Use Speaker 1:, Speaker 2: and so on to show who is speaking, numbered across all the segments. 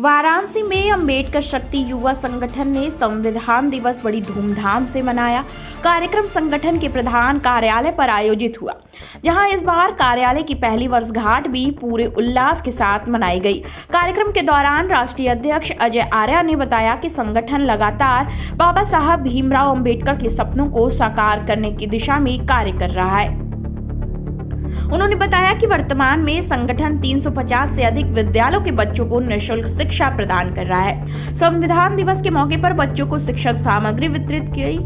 Speaker 1: वाराणसी में अंबेडकर शक्ति युवा संगठन ने संविधान दिवस बड़ी धूमधाम से मनाया। कार्यक्रम संगठन के प्रधान कार्यालय पर आयोजित हुआ, जहां इस बार कार्यालय की पहली वर्षगांठ भी पूरे उल्लास के साथ मनाई गई। कार्यक्रम के दौरान राष्ट्रीय अध्यक्ष अजय आर्या ने बताया कि संगठन लगातार बाबा साहब भीमराव अंबेडकर के सपनों को साकार करने की दिशा में कार्य कर रहा है। उन्होंने बताया कि वर्तमान में संगठन 350 से अधिक विद्यालयों के बच्चों को निःशुल्क शिक्षा प्रदान कर रहा है। संविधान दिवस के मौके पर बच्चों को शिक्षा सामग्री वितरित की,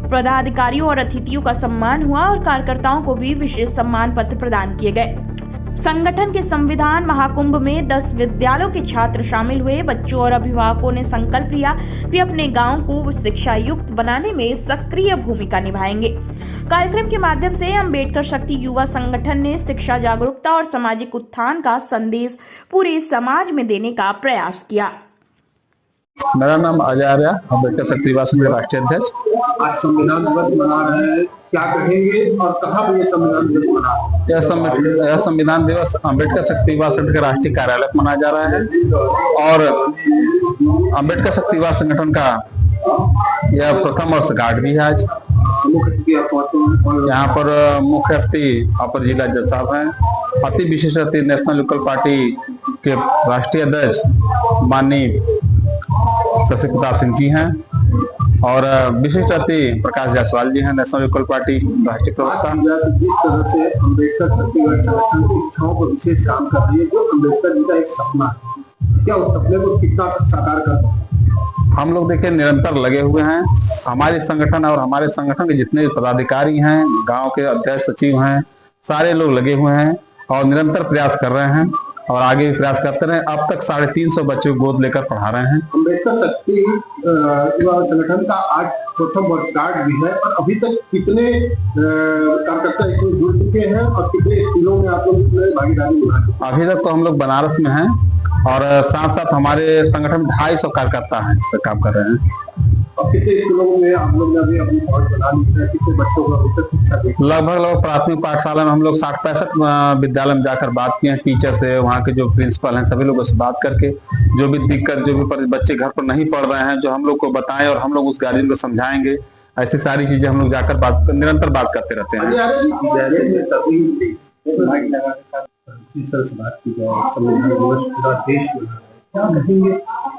Speaker 1: पदाधिकारियों और अतिथियों का सम्मान हुआ और कार्यकर्ताओं को भी विशेष सम्मान पत्र प्रदान किए गए। संगठन के संविधान महाकुंभ में 10 विद्यालयों के छात्र शामिल हुए। बच्चों और अभिभावकों ने संकल्प लिया कि अपने गांव को शिक्षा युक्त बनाने में सक्रिय भूमिका निभाएंगे। कार्यक्रम के माध्यम से अंबेडकर शक्ति युवा संगठन ने शिक्षा जागरूकता और सामाजिक उत्थान का संदेश पूरे समाज में देने का प्रयास किया।
Speaker 2: मेरा नाम अजय आर्या, अंबेडकर शक्ति युवा संघ के राष्ट्रीय अध्यक्ष।
Speaker 3: आज संविधान दिवस मना रहे हैं, क्या कहेंगे और कहाँ पर ये संविधान दिवस मना रहे हैं?
Speaker 2: यह संविधान दिवस अंबेडकर शक्ति युवा संघ के राष्ट्रीय कार्यालय पर मनाया जा रहा है और अंबेडकर शक्ति युवा संगठन का यह प्रथम वर्षगांठ भी है आज। यहाँ पर मुख्य अतिथि अपर जिला जज साहब हैं। अति विशिष्ट अतिथि नेशनल लोकल पार्टी के राष्ट्रीय अध्यक्ष माननीय शशि प्रताप सिंह जी हैं और विशिष्ट अतिथि प्रकाश जायसवाल जी हैं, नेशनल लोकल पार्टी राष्ट्रीय प्रवक्ता।
Speaker 3: जिस तरह से अंबेडकर शक्ति युवा संगठन शिक्षाओं पर विशेष काम कर रही है, जो अंबेडकर जी का एक सपना है, क्या उस सपने को कितना साकार कर रहे हैं?
Speaker 2: हम लोग देखिए निरंतर लगे हुए हैं। हमारे संगठन और हमारे संगठन के जितने भी पदाधिकारी हैं, गांव के अध्यक्ष सचिव हैं, सारे लोग लगे हुए हैं और निरंतर प्रयास कर रहे हैं और आगे भी प्रयास करते रहे। अब तक 350 बच्चों को गोद लेकर पढ़ा रहे हैं।
Speaker 3: अंबेडकर शक्ति युवा संगठन का आज प्रथम वर्षगांठ भी है और अभी तक कितने कार्यकर्ता इसमें जुड़ चुके हैं और कितने स्कूलों में आप लोग भागीदारी निभा?
Speaker 2: अभी तक तो हम लोग बनारस में हैं और साथ साथ हमारे संगठन में 250 कार्यकर्ता हैं, इस पर काम कर रहे हैं।
Speaker 3: और कितने स्कूलों में आप लोग ने अभी अपनी पहुंच बना ली है? कितने बच्चों को अभी तक शिक्षा दी?
Speaker 2: लगभग प्राथमिक पाठशाला में हम लोग 60-65 विद्यालय में जाकर बात किए हैं। टीचर से, वहाँ के जो प्रिंसिपल हैं, सभी लोगों से बात करके जो भी दिक्कत, जो भी बच्चे घर पर नहीं पढ़ रहे हैं, जो हम लोग को बताएं और हम लोग उस गार्जियन को समझाएंगे। ऐसी सारी चीजें हम लोग जाकर निरंतर बात करते रहते हैं।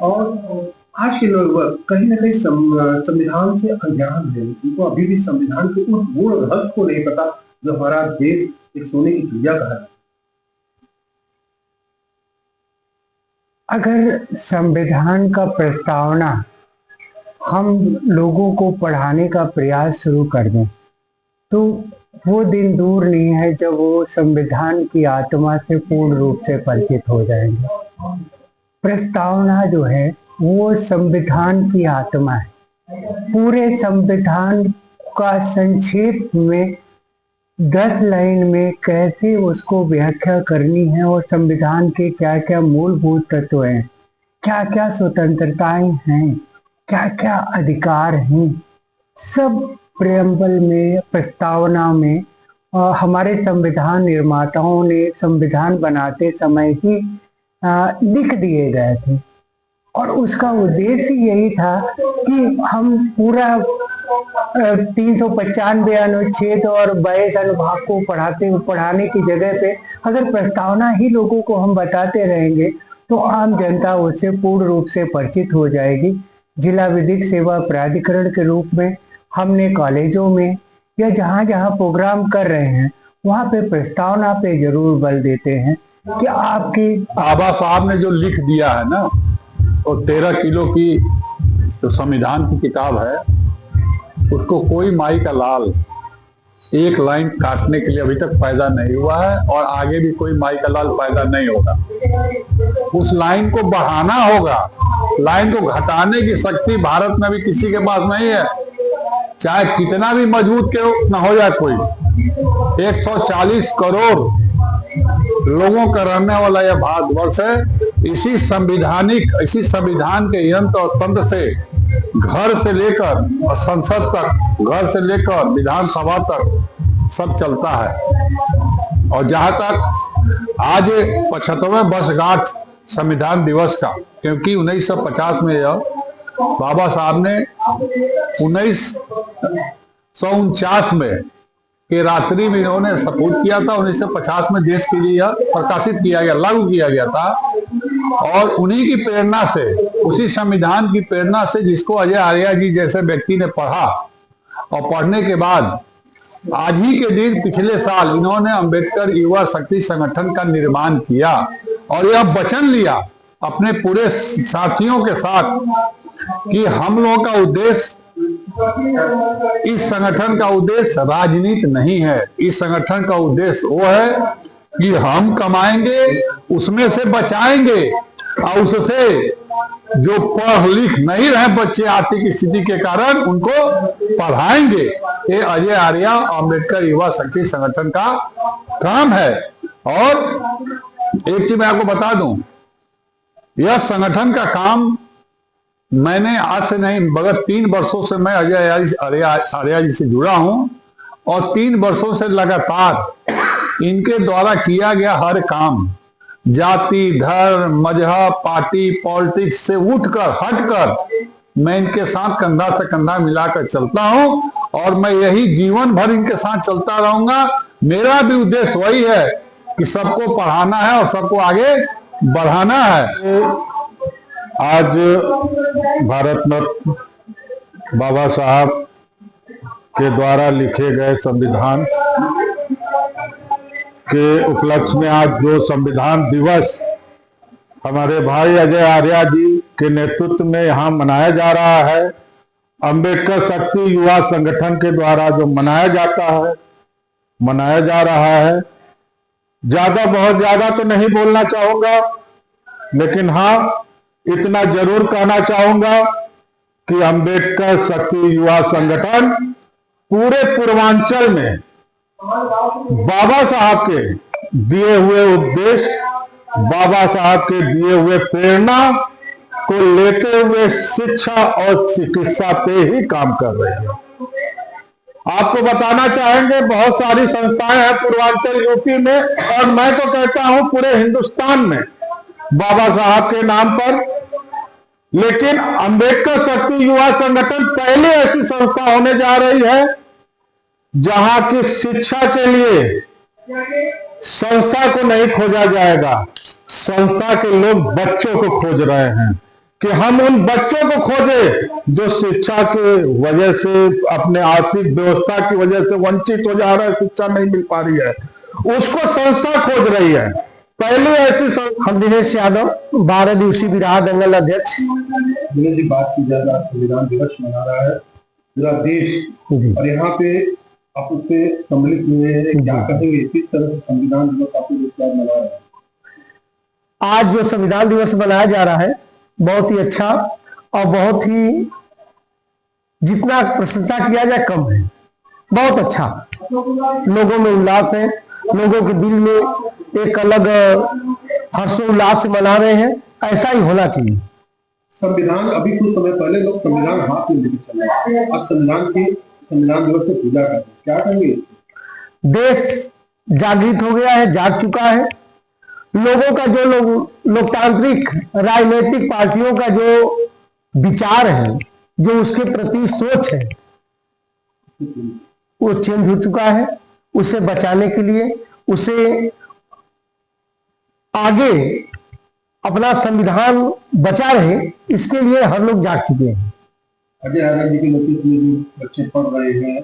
Speaker 3: और आज के लोग कहीं ना कहीं संविधान से अनजान है, उनको अभी भी संविधान के उस मूल रहस्य को नहीं पता जो हमारा देश एक सोने की चिड़िया का है।
Speaker 4: अगर संविधान का प्रस्तावना हम लोगों को पढ़ाने का प्रयास शुरू कर दें तो वो दिन दूर नहीं है जब वो संविधान की आत्मा से पूर्ण रूप से परिचित हो जाएंगे। प्रस्तावना जो है वो संविधान की आत्मा है। पूरे संविधान का संक्षेप में 10 लाइन में कैसे उसको व्याख्या करनी है और संविधान के क्या क्या मूलभूत तत्व हैं, क्या क्या स्वतंत्रताएं हैं, क्या क्या अधिकार हैं, सब प्रेम्बल में, प्रस्तावना में हमारे संविधान निर्माताओं ने संविधान बनाते समय ही लिख दिए गए थे। और उसका उद्देश्य यही था कि हम पूरा 395 अनुच्छेद और 22 अनुभाग को पढ़ाने की जगह पे अगर प्रस्तावना ही लोगों को हम बताते रहेंगे तो आम जनता उससे पूर्ण रूप से परिचित हो जाएगी। जिला विधिक सेवा प्राधिकरण के रूप में हमने कॉलेजों में या जहाँ जहाँ प्रोग्राम कर रहे हैं वहाँ पे प्रस्तावना पे जरूर बल देते हैं कि आपकी
Speaker 2: बाबा साहब ने जो लिख दिया है ना, और 13 किलो की जो संविधान की किताब है, उसको कोई माई का लाल एक लाइन काटने के लिए अभी तक पैदा नहीं हुआ है और आगे भी कोई माई का लाल पैदा नहीं होगा। उस लाइन को बढ़ाना होगा। लाइन को घटाने की शक्ति भारत में भी किसी के पास नहीं है, चाहे कितना भी मजबूत क्यों न हो जाए कोई। 140 करोड़ लोगों का रहने वाला यह भारतवर्ष है। इसी संविधान के यंत्र और तंत्र से घर से लेकर और संसद तक, घर से लेकर विधानसभा तक सब चलता है। और जहां तक आज 75वें वर्षगांठ संविधान दिवस का, क्योंकि 1950 में जब बाबा साहब ने 1949 में के रात्रि में इन्होंने सपूत किया था, 1950 में देश के लिए यह प्रकाशित किया गया, लागू किया गया था। और उन्हीं की प्रेरणा से, उसी संविधान की प्रेरणा से, जिसको अजय आर्या जी जैसे व्यक्ति ने पढ़ा और पढ़ने के बाद आज ही के दिन पिछले साल इन्होंने अंबेडकर युवा शक्ति संगठन का निर्माण किया और यह वचन लिया अपने पूरे साथियों के साथ कि हम लोगों का उद्देश्य, इस संगठन का उद्देश्य राजनीति नहीं है। इस संगठन का उद्देश्य वो है कि हम कमाएंगे, उसमें से बचाएंगे और उससे जो पढ़ लिख नहीं रहे बच्चे आर्थिक स्थिति के कारण, उनको पढ़ाएंगे। ये अजय आर्या अंबेडकर युवा शक्ति संगठन का काम है। और एक चीज मैं आपको बता दूं, यह संगठन का काम मैंने आज से नहीं मगर 3 वर्षों से मैं अजय आर्या जी से जुड़ा हूं और 3 वर्षों से लगातार इनके द्वारा किया गया हर काम, जाति, धर्म, मजहब, पार्टी, पॉलिटिक्स से उठकर हटकर मैं इनके साथ कंधा से कंधा मिलाकर चलता हूं और मैं यही जीवन भर इनके साथ चलता रहूंगा। मेरा भी उद्देश्य वही है कि सबको पढ़ाना है और सबको आगे बढ़ाना है।
Speaker 5: आज भारत रत्न बाबा साहब के द्वारा लिखे गए संविधान के उपलक्ष्य में आज जो संविधान दिवस हमारे भाई अजय आर्या जी के नेतृत्व में यहाँ मनाया जा रहा है, अंबेडकर शक्ति युवा संगठन के द्वारा जो मनाया जा रहा है, बहुत ज्यादा तो नहीं बोलना चाहूंगा, लेकिन हाँ इतना जरूर कहना चाहूंगा कि अंबेडकर शक्ति युवा संगठन पूरे पूर्वांचल में बाबा साहब के दिए हुए उपदेश, बाबा साहब के दिए हुए प्रेरणा को लेते हुए शिक्षा और चिकित्सा पे ही काम कर रहे हैं। आपको बताना चाहेंगे बहुत सारी संस्थाएं हैं पूर्वांचल यूपी में, और मैं तो कहता हूं पूरे हिंदुस्तान में बाबा साहब के नाम पर, लेकिन अंबेडकर शक्ति युवा संगठन पहले ऐसी संस्था होने जा रही है जहां की शिक्षा के लिए संस्था को नहीं खोजा जाएगा, संस्था के लोग बच्चों को खोज रहे हैं कि हम उन बच्चों को खोजें जो शिक्षा के वजह से, अपने आर्थिक व्यवस्था की वजह से वंचित हो जा रहे हैं, शिक्षा नहीं मिल पा रही है, उसको संस्था खोज रही है। पहले ऐसी
Speaker 4: हम दिनेश यादव 12 दिवसीय बिरहा दंगल अध्यक्ष।
Speaker 3: दिनेश जी, बात की जाए संविधान दिवस मना रहा है पूरा देश, और यहाँ पे आप उससे सम्मिलित हुए हैं, क्या कहेंगे किस तरह से संविधान दिवस आप मना रहे हैं?
Speaker 4: आज जो संविधान दिवस मनाया जा रहा है बहुत ही अच्छा और बहुत ही, जितना प्रशंसा किया जाए कम है, बहुत अच्छा। लोगों में उल्लास है, लोगों के दिल में एक अलग हर्षोल्लास से मना रहे हैं, ऐसा ही होना चाहिए।
Speaker 3: संविधान, अभी कुछ समय पहले लोग संविधान हाथ में लेकर चल रहे हैं, आज संविधान दिवस से पूजा करते हैं, क्या कहेंगे?
Speaker 4: देश जागृत हो गया है, जाग चुका है। लोगों का जो लोकतांत्रिक राजनीतिक पार्टियों का जो विचार है, जो उसके प्रति सोच है, वो चेंज हो चुका है। उसे बचाने के लिए, उसे आगे अपना संविधान बचा रहे, इसके लिए हर लोग जाग चुके हैं।
Speaker 3: अजय आर्या जी के नेतृत्व में जो बच्चे पढ़ रहे हैं,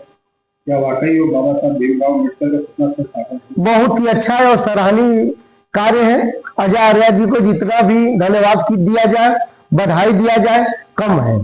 Speaker 3: क्या वाकई वो बाबा साहब भीमराव अम्बेडकर का सपना से साकार है?
Speaker 4: बहुत ही अच्छा है और सराहनीय कार्य है। अजय आर्या जी को जितना भी धन्यवाद दिया जाए, बधाई दिया जाए, कम है।